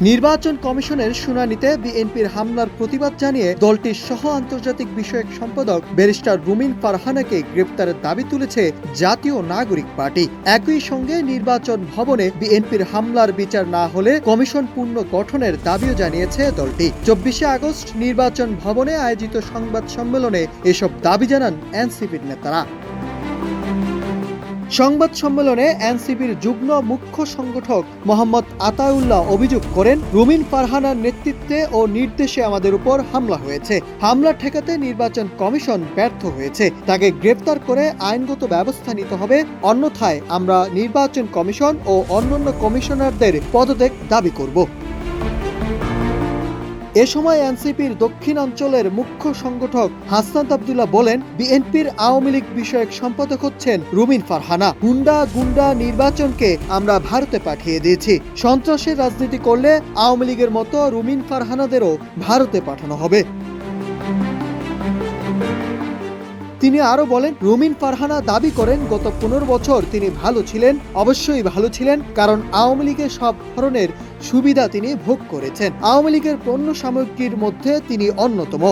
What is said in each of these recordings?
নির্বাচন কমিশনের শুনানিতে বিএনপির হামলার প্রতিবাদ জানিয়ে দলটির সহ আন্তর্জাতিক বিষয়ক সম্পাদক ব্যারিস্টার রুমিন ফারহানাকে গ্রেপ্তারের দাবি তুলেছে জাতীয় নাগরিক পার্টি। একই সঙ্গে নির্বাচন ভবনে বিএনপির হামলার বিচার না হলে কমিশন পূর্ণ গঠনের দাবিও জানিয়েছে দলটি। 24শে আগস্ট নির্বাচন ভবনে আয়োজিত সংবাদ সম্মেলনে এসব দাবি জানান এনসিপির নেতারা। সংবাদ সম্মেলনে এনসিপির যুগ্ম মুখ্য সংগঠক মোহাম্মদ আতাউল্লাহ অভিযোগ করেন, রুমিন ফারহানার নেতৃত্বে ও নির্দেশে আমাদের উপর হামলা হয়েছে। হামলা ঠেকাতে নির্বাচন কমিশন ব্যর্থ হয়েছে। তাকে গ্রেফতার করে আইনগত ব্যবস্থা নিতে হবে, অন্যথায় আমরা নির্বাচন কমিশন ও অন্যান্য কমিশনারদের পদত্যাগ দাবি করব। এ সময় এনসিপির দক্ষিণাঞ্চলের মুখ্য সংগঠক হাসনাত আব্দুল্লাহ বলেন, বিএনপির আওয়ামী লীগ বিষয়ক সম্পাদক হচ্ছেন রুমিন ফারহানা। গুন্ডা নির্বাচনকে আমরা ভারতে পাঠিয়ে দিয়েছি। সন্ত্রাসের রাজনীতি করলে আওয়ামী লীগের মতো রুমিন ফারহানাদেরও ভারতে পাঠানো হবে। তিনি আরো বলেন, রুমিন ফারহানা দাবি করেন গত 15 বছর তিনি ভালো ছিলেন। অবশ্যই ভালো ছিলেন, কারণ আওয়ামী লীগের সব ধরনের সুবিধা তিনি ভোগ করেছেন। আওয়ামী লীগের পণ্য সামগ্রীর মধ্যে তিনি অন্যতম।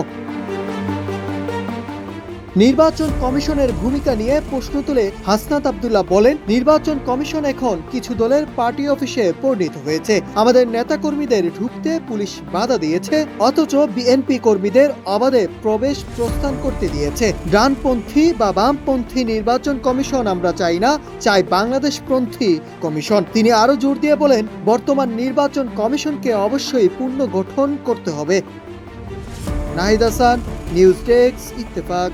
নির্বাচন কমিশনের ভূমিকা নিয়ে প্রশ্ন তুলে হাসনাত আব্দুল্লাহ বলেন, নির্বাচন কমিশন এখন কিছু দলের পার্টি অফিসে পরিণত হয়েছে। আমাদের নেতাকর্মীদের ঢুকতে পুলিশ বাধা দিয়েছে, অথচ বিএনপি কর্মীদের অবাধে প্রবেশ প্রস্থান করতে দিয়েছে। ডানপন্থী বা বামপন্থী নির্বাচন কমিশন আমরা চাই না, চাই বাংলাদেশপন্থী কমিশন। তিনি আরো জোর দিয়ে বলেন, বর্তমান নির্বাচন কমিশনকে অবশ্যই পুনর্গঠন করতে হবে। Nahid Hasan, news desk, Ittefaq.